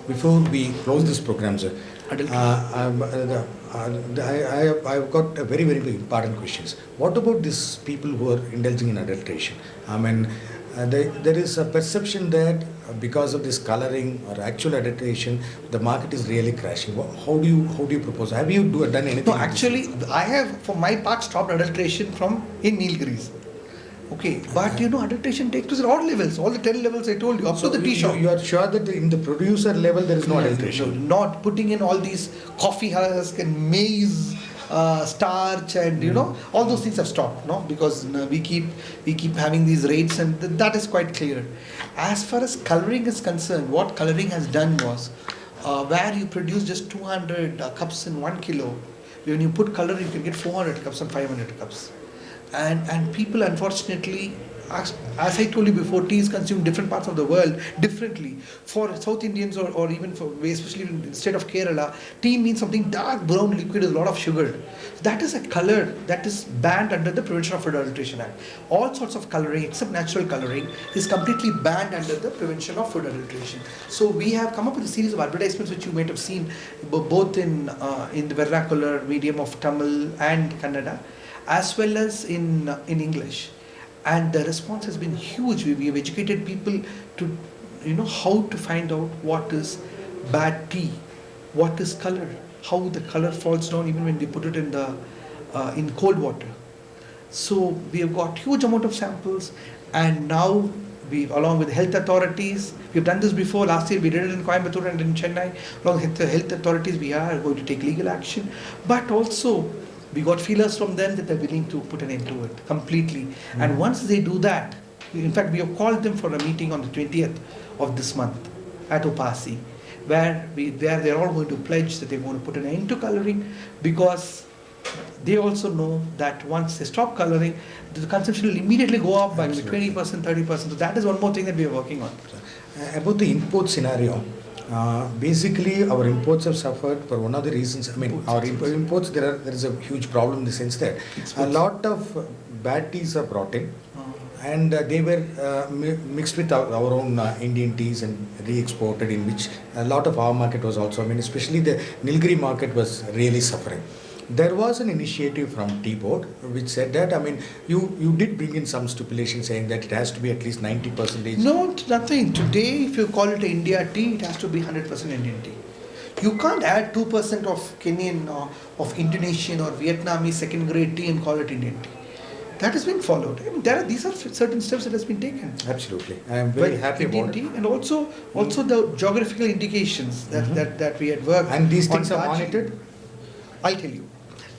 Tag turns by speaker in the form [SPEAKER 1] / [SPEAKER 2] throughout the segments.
[SPEAKER 1] before we close this program, sir, I've got a very, very important questions. What about these people who are indulging in adulteration? I mean, there is a perception that because of this coloring or actual adulteration, the market is really crashing. How do you propose? Have you done anything?
[SPEAKER 2] No, actually, I have, for my part, stopped adulteration from in Nilgiris. Okay, but adulteration takes place at all levels, all the 10 levels I told you, up to the tea shop.
[SPEAKER 1] You are sure that in the producer level there is no adulteration?
[SPEAKER 2] No, not putting in all these coffee husk and maize starch and all those things have stopped, no, because we keep having these rates, and that is quite clear. As far as coloring is concerned, what coloring has done was where you produce just 200 cups in 1 kilo, when you put color you can get 400 cups and 500 cups. And people, unfortunately, as I told you before, tea is consumed in different parts of the world differently. For South Indians or even for, especially in the state of Kerala, tea means something dark brown liquid with a lot of sugar. That is a color that is banned under the Prevention of Food Adulteration Act. All sorts of coloring except natural coloring is completely banned under the Prevention of Food Adulteration. So we have come up with a series of advertisements which you might have seen both in the vernacular medium of Tamil and Kannada, as well as in English, and the response has been huge. We have educated people to how to find out what is bad tea, what is color, how the color falls down even when they put it in cold water. So we have got huge amount of samples, and now we, along with health authorities, we've done this before. Last year we did it in Coimbatore and in Chennai. Along with the health authorities, we are going to take legal action, but also we got feelers from them that they're willing to put an end to it completely. Mm-hmm. And once they do that, in fact, we have called them for a meeting on the 20th of this month at Upasi, where they're all going to pledge that they're going to put an end to coloring, because they also know that once they stop coloring, the consumption will immediately go up by 20%, 30%. So that is one more thing that we are working on.
[SPEAKER 1] About the import scenario, basically our imports have suffered for one of the reasons. I mean, our imports, there is a huge problem in the sense that a lot of bad teas are brought in, and they were mixed with our own Indian teas and re-exported, in which a lot of our market was also, I mean, especially the Nilgiri market was really suffering. There was an initiative from Tea Board which said that, I mean, you did bring in some stipulation saying that it has to be at least 90%.
[SPEAKER 2] No, nothing. Today, if you call it India tea, it has to be 100% Indian tea. You can't add 2% of Kenyan or of Indonesian or Vietnamese second grade tea and call it Indian tea. That has been followed. I mean, these are certain steps that has been taken.
[SPEAKER 1] Absolutely, I am very happy about it.
[SPEAKER 2] And also the geographical indications that we had worked.
[SPEAKER 1] And these things are monitored.
[SPEAKER 2] I'll tell you.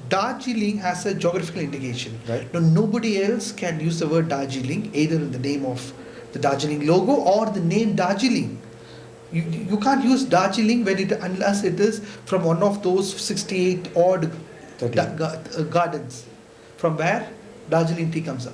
[SPEAKER 2] Darjeeling has a geographical indication.
[SPEAKER 1] Right.
[SPEAKER 2] Now, nobody else can use the word Darjeeling either in the name of the Darjeeling logo or the name Darjeeling. You can't use Darjeeling unless it is from one of those 68 odd gardens from where Darjeeling tea comes up.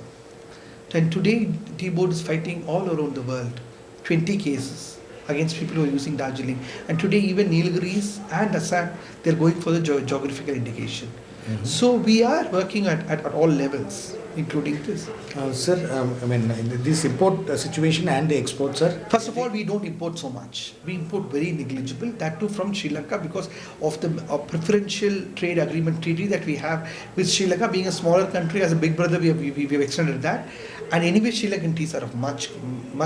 [SPEAKER 2] And today, Tea Board is fighting all around the world, 20 cases against people who are using Darjeeling. And today, even Nilgiris and Assam, they're going for the geographical indication. Mm-hmm. So we are working at all levels, including this.
[SPEAKER 1] Sir, I mean, this import situation and the export, sir?
[SPEAKER 2] First of all, we don't import so much. We import very negligible, that too from Sri Lanka, because of the preferential trade agreement treaty that we have with Sri Lanka. Being a smaller country, as a big brother, we have extended that. And anyway, Sri Lankan teas are of much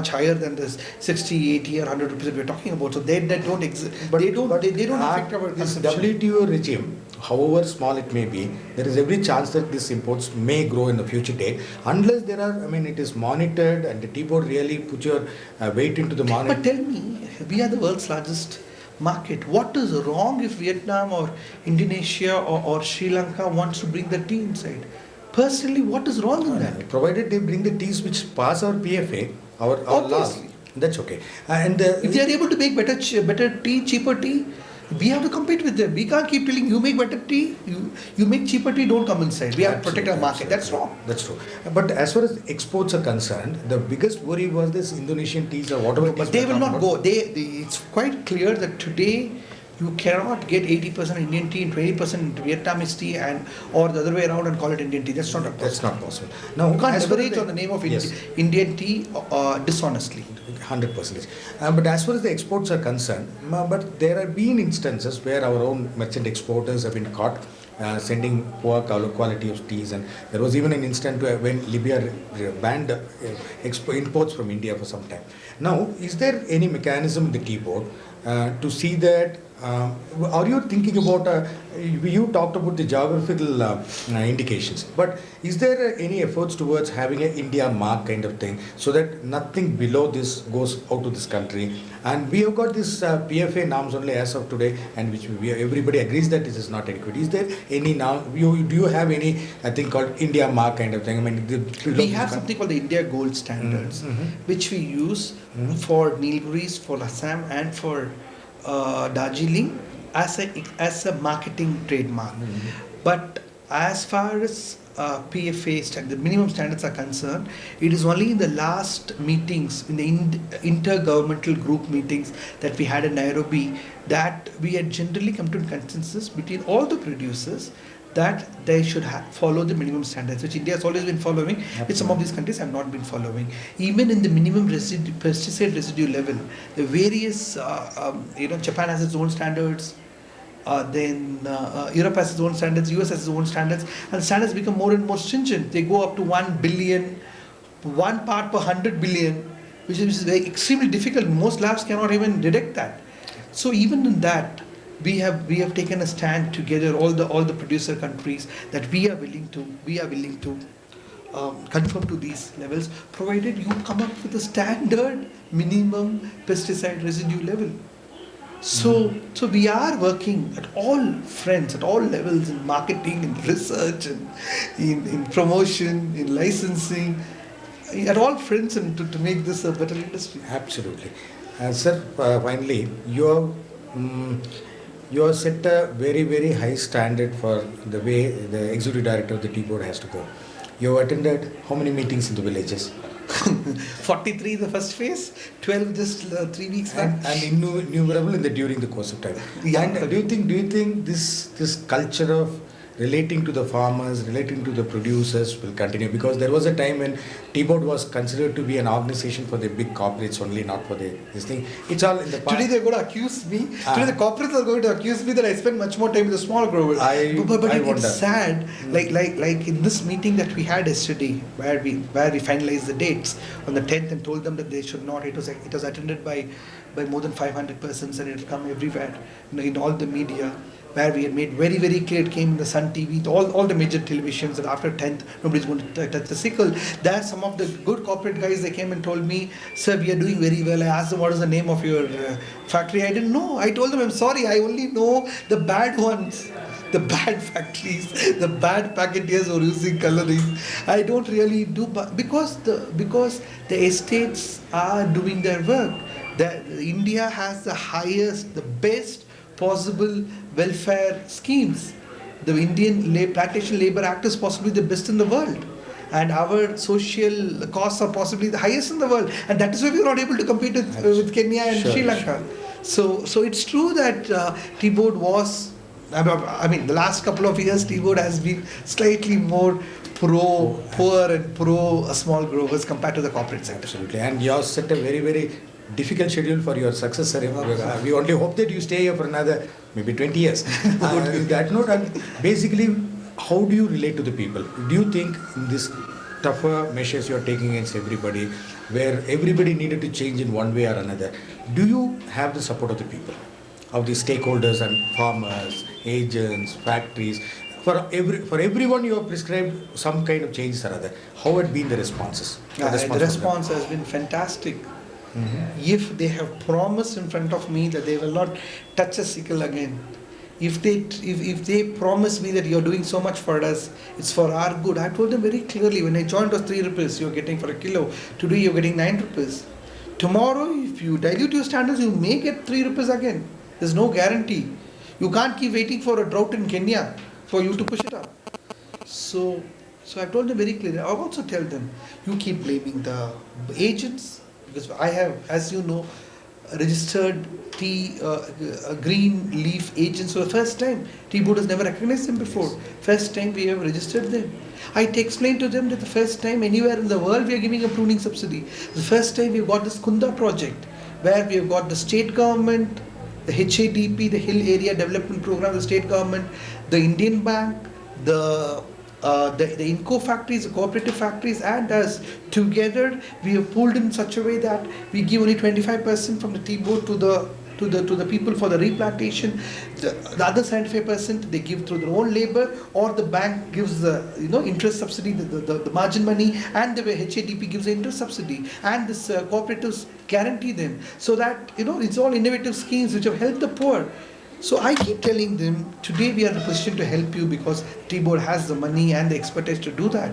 [SPEAKER 2] higher than this 60, 80 or 100 rupees that we're talking about. So they don't exist. They don't affect our
[SPEAKER 1] this
[SPEAKER 2] consumption.
[SPEAKER 1] WTO regime, however small it may be, there is every chance that these imports may grow in the future day, unless there are, I mean, it is monitored and the Tea Board really put your weight into the monitor.
[SPEAKER 2] But tell me, we are the world's largest market. What is wrong if Vietnam or Indonesia or Sri Lanka wants to bring the tea inside? Personally, what is wrong in that?
[SPEAKER 1] Provided they bring the teas which pass our PFA, our laws, that's okay. And
[SPEAKER 2] if they are able to make better tea, cheaper tea, we have to compete with them. We can't keep telling you make better tea, you make cheaper tea, don't come inside. We have to protect our market. That's wrong.
[SPEAKER 1] That's true. But as far as exports are concerned, the biggest worry was this Indonesian teas or whatever.
[SPEAKER 2] But they will not go. It's quite clear that today You cannot get 80% Indian tea and 20% Vietnamese tea, and or the other way around and call it Indian tea. That's not possible.
[SPEAKER 1] That's not possible. Now,
[SPEAKER 2] You can't
[SPEAKER 1] as far as
[SPEAKER 2] leverage on the name of
[SPEAKER 1] yes,
[SPEAKER 2] Indian tea dishonestly.
[SPEAKER 1] 100%. But as far as the exports are concerned, but there have been instances where our own merchant exporters have been caught sending poor quality of teas, and there was even an instant when Libya banned imports from India for some time. Now, is there any mechanism in the tea board to see that? Are you thinking about? You talked about the geographical indications, but is there any efforts towards having an India mark kind of thing, so that nothing below this goes out to this country? And we have got this PFA norms only as of today, and which everybody agrees that this is not adequate. Is there any now? Do you have any thing called India mark kind of thing? I mean,
[SPEAKER 2] we have something called the India Gold Standards, which we use for Nilgiris, for Assam, and for Darjeeling as a marketing trademark. But as far as PFA the minimum standards are concerned, it is only in the last meetings, in the intergovernmental group meetings that we had in Nairobi, that we had generally come to a consensus between all the producers that they should follow the minimum standards, which India has always been following, which some of these countries have not been following. Even in the minimum pesticide residue level, the various, Japan has its own standards, then Europe has its own standards, US has its own standards, and standards become more and more stringent. They go up to 1 billion, 1 part per 100 billion, which is very extremely difficult. Most labs cannot even detect that. So even in that, we have taken a stand together, all the producer countries, that we are willing to conform to these levels, provided you come up with a standard minimum pesticide residue level. So we are working at all fronts, at all levels, in marketing, in research, and in promotion, in licensing, at all fronts, and to make this a better industry.
[SPEAKER 1] Absolutely. Sir, finally, you have set a very, very high standard for the way the executive director of the tea board has to go. You have attended how many meetings in the villages?
[SPEAKER 2] 43 the first phase, 12 just 3 weeks back.
[SPEAKER 1] And innumerable during the course of time.
[SPEAKER 2] Yeah.
[SPEAKER 1] And do you think this culture of relating to the farmers, relating to the producers will continue? Because there was a time when Tea Board was considered to be an organization for the big corporates only, not for this thing. It's all in the past.
[SPEAKER 2] Today they're going to accuse me. Today the corporates are going to accuse me that I spend much more time with the small growers. But
[SPEAKER 1] I
[SPEAKER 2] it's
[SPEAKER 1] wonder.
[SPEAKER 2] sad. Like in this meeting that we had yesterday, where we finalized the dates on the 10th and told them that they should not. It was attended by more than 500 persons, and it had come everywhere, in all the media, where we had made very, very clear. It came in the Sun TV, all the major televisions, that after 10th, nobody's going to touch the sickle. There, some of the good corporate guys, they came and told me, sir, we are doing very well. I asked them, what is the name of your factory? I didn't know. I told them, I'm sorry, I only know the bad ones, the bad factories, the bad packeteers who are using coloring. I don't really do, because the estates are doing their work. India has the highest, the best possible welfare schemes. The Indian Plantation Labour Act is possibly the best in the world, and our social costs are possibly the highest in the world, and that is why we are not able to compete with Kenya and Sri Lanka. So it's true that Tea Board was, I mean, the last couple of years Tea Board has been slightly more pro poor and pro small growers compared to the corporate sector.
[SPEAKER 1] Absolutely. And you have set a very, very difficult schedule for your successor. We only hope that you stay here for another maybe 20 years. That note, and basically, how do you relate to the people? Do you think in this tougher measures you are taking against everybody, where everybody needed to change in one way or another, do you have the support of the people, of the stakeholders and farmers, agents, factories? For everyone you have prescribed some kind of changes or other. How had been the responses?
[SPEAKER 2] The response has been fantastic. If they have promised in front of me that they will not touch a sickle again, if they promise me that you're doing so much for us, it's for our good. I told them very clearly, when I joined it was 3 rupees you're getting for a kilo. Today you're getting 9 rupees. Tomorrow, if you dilute your standards, you may get 3 rupees again. There's no guarantee. You can't keep waiting for a drought in Kenya for you to push it up. So I told them very clearly. I also tell them, you keep blaming the agents, because I have, as you know, registered tea, green leaf agents for the first time. Tea board has never recognized them before. First time we have registered them. I explained to them that the first time anywhere in the world we are giving a pruning subsidy. The first time we have got this Kunda project, where we have got the state government, the HADP, the Hill Area Development Program, the state government, the Indian Bank, the Inco factories, the cooperative factories, and us together. We have pooled in such a way that we give only 25% from the tea board to the people for the replantation. The other 75% they give through their own labor, or the bank gives the interest subsidy, the margin money, and the HADP gives the interest subsidy, and this cooperatives guarantee them, so that it's all innovative schemes which have helped the poor. So I keep telling them, today we are in a position to help you because T-Board has the money and the expertise to do that.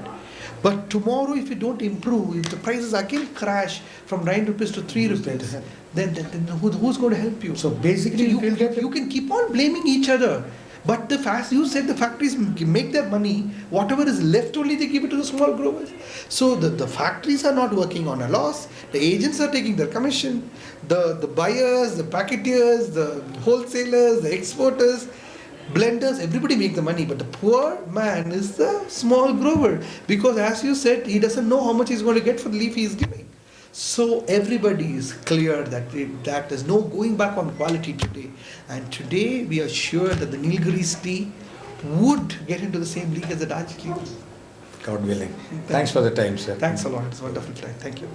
[SPEAKER 2] But tomorrow, if you don't improve, if the prices again crash from 9 rupees to 3 rupees, then who's going to help you?
[SPEAKER 1] So basically,
[SPEAKER 2] you can keep on blaming each other. But you said the factories make their money, whatever is left only they give it to the small growers. So the factories are not working on a loss, the agents are taking their commission, the buyers, the packeteers, the wholesalers, the exporters, blenders, everybody make the money, but the poor man is the small grower, because as you said, he doesn't know how much he's going to get for the leaf he is giving. So everybody is clear that there's no going back on quality today. And today we are sure that the Nilgiris tea would get into the same league as the Darjeeling.
[SPEAKER 1] God willing. Thanks for the time, sir.
[SPEAKER 2] Thanks a lot. It's a wonderful time. Thank you.